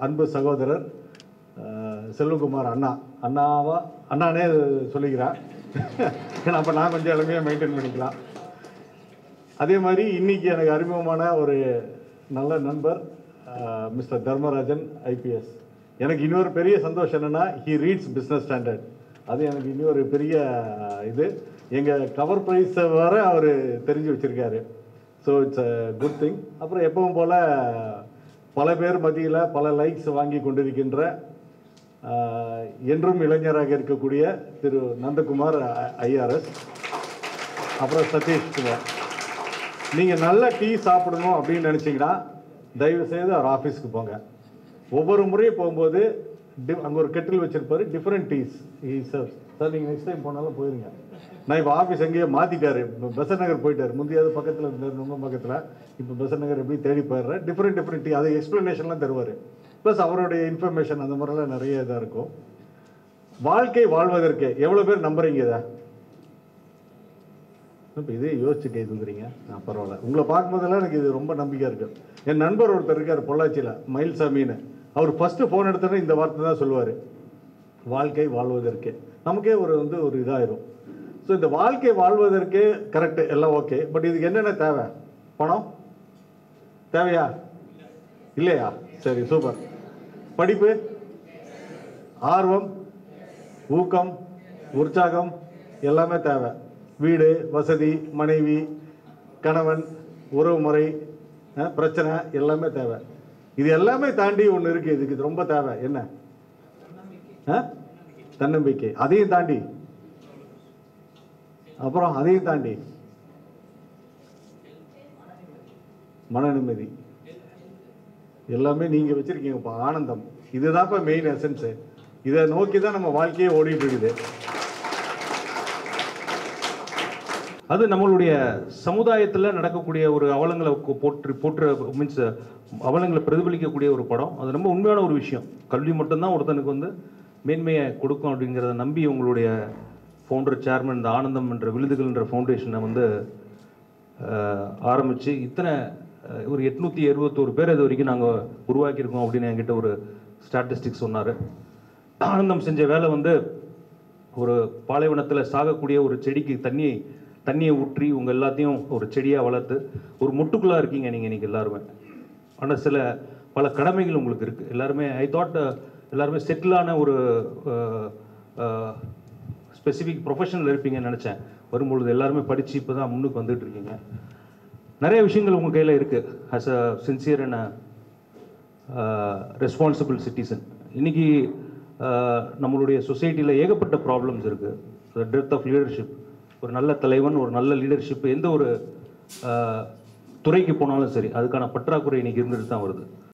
அன்பு சகோதரர் செல்வகுமார் அண்ணா. அண்ணானே சொல்லிக்கிறேன், ஏன்னா அப்போ நான் கொஞ்சம் எளிமையாக மெயின்டைன் பண்ணிக்கலாம். அதே மாதிரி இன்னைக்கு எனக்கு அறிமுகமான ஒரு நல்ல நண்பர் மிஸ்டர் தர்மராஜன் ஐபிஎஸ். எனக்கு இன்னொரு பெரிய சந்தோஷம் என்னென்னா, ஹி ரீட்ஸ் பிஸ்னஸ் ஸ்டாண்டர்ட். அது எனக்கு இன்னொரு பெரிய இது. எங்கள் கவர் ப்ரைஸை வர அவர் தெரிஞ்சு வச்சுருக்காரு. So it's a good thing. அப்புறம் எப்பவும் போல் பல பேர் மத்தியில் பல லைக்ஸ் வாங்கி கொண்டிருக்கின்ற என்றும் இளைஞராக இருக்கக்கூடிய திரு நந்தகுமார் ஐஆர்எஸ், அப்புறம் சதீஷ்குமார். நீங்கள் நல்ல டீ சாப்பிடணும் அப்படின்னு நினச்சிங்கன்னா தயவுசெய்து அவர் ஆஃபீஸ்க்கு போங்க. ஒவ்வொரு முறையும் போகும்போது அங்கே ஒரு கெட்டில் வச்சுருப்பாரு, டிஃப்ரெண்ட் டீஸ் சர்வ்ஸ். சார் நீங்கள் நெக்ஸ்ட் டைம் போனாலும் போயிருங்க. நான் இப்போ ஆஃபீஸ் எங்கேயோ மாற்றிட்டாரு, இப்போ பெசன்ட் நகர் போயிட்டார். முந்தையாவது பக்கத்தில் இருந்தார், ரொம்ப பக்கத்தில். இப்போ பெசன்ட் நகர் எப்படி தேடி போயிடுறேன். டிஃப்ரெண்ட் டீ, அது எக்ஸ்ப்ளனேஷன்லாம் தருவார். ப்ளஸ் அவருடைய இன்ஃபர்மேஷன் அந்த மாதிரிலாம் நிறைய இதாக இருக்கும். வாழ்க்கை வாழ்வதற்கு எவ்வளோ பேர் நம்புறீங்க இதை? இப்போ இதே யோசிச்சு கை தூக்குறீங்க. பரவாயில்ல, உங்களை பார்க்கும்போதெல்லாம் எனக்கு இது ரொம்ப நம்பிக்கை இருக்குது. என் நண்பர் ஒருத்தர் இருக்கார் பொள்ளாச்சியில், மயில்சாமின்னு. அவர் ஃபஸ்ட்டு ஃபோன் எடுத்தோன்னே இந்த வார்த்தை தான் சொல்லுவார், வாழ்க்கை வாழ்வதற்கு. நமக்கே ஒரு இதாயிரும். ஸோ இந்த வாழ்க்கை வாழ்வதற்கு கரெக்டு, எல்லாம் ஓகே. பட் இதுக்கு என்னென்ன தேவை? பணம் தேவையா? இல்லையா? சரி, சூப்பர். படிப்பு, ஆர்வம், ஊக்கம், உற்சாகம் எல்லாமே தேவை. வீடு, வசதி, மனைவி, கணவன், உறவு முறை, பிரச்சனை எல்லாமே தேவை. இது எல்லாமே தாண்டி ஒன்று இருக்குது. இதுக்கு இது ரொம்ப தேவை. என்ன? தன்னம்பிக்கை. அதையும் தாண்டி, அப்புறம் அதையும் தாண்டி மன நிம்மதி. எல்லாமே நீங்க வச்சிருக்கீங்கப்பா. ஆனந்தம், இதுதான்ப்பா மெயின் எசன்ஸ். இதை நோக்கி தான் நம்ம வாழ்க்கையே ஓடிட்டு இருக்குது. அது நம்மளுடைய சமுதாயத்தில் நடக்கக்கூடிய ஒரு அவலங்களை போற்று மீன்ஸ் அவலங்களை பிரதிபலிக்கக்கூடிய ஒரு படம். அது ரொம்ப உண்மையான ஒரு விஷயம். கல்வி மட்டும்தான் ஒருத்தனுக்கு மேன்மையை கொடுக்கும் அப்படிங்கிறத நம்பி உங்களுடைய ஃபவுண்டர் சேர்மன் இந்த ஆனந்தம் என்ற விழுதுகள்ன்ற ஃபவுண்டேஷனை ஆரம்பித்து இத்தனை ஒரு 871 பேர் இது வரைக்கும் நாங்கள் உருவாக்கியிருக்கோம் அப்படின்னு என்கிட்ட ஒரு ஸ்டாட்டிஸ்டிக்ஸ் சொன்னார். ஆனந்தம் செஞ்ச வேலை ஒரு பாலைவனத்தில் சாகக்கூடிய ஒரு செடிக்கு தண்ணியை ஊற்றி உங்கள் எல்லாத்தையும் ஒரு செடியாக வளர்த்து ஒரு முட்டுக்குள்ளாக இருக்கீங்க நீங்கள் இன்றைக்கி எல்லாருமே. ஆனால் பல கடமைகள் உங்களுக்கு இருக்குது. எல்லாருமே எல்லாருமே செட்டிலான ஒரு ஸ்பெசிஃபிக் ப்ரொஃபஷனில் இருப்பீங்கன்னு நினச்சேன். வரும்பொழுது எல்லாருமே படித்து இப்போ தான் முன்னுக்கு வந்துட்டு இருக்கீங்க. நிறைய விஷயங்கள் உங்கள் கையில் இருக்குது. As a sincere and responsible citizen. இன்றைக்கி நம்மளுடைய சொசைட்டியில் ஏகப்பட்ட ப்ராப்ளம்ஸ் இருக்குது. Depth of leadership. ஒரு நல்ல தலைவன், ஒரு நல்ல லீடர்ஷிப் எந்த ஒரு துறைக்கு போனாலும் சரி, அதுக்கான பற்றாக்குறை இன்றைக்கி இருந்துட்டு தான் வருது.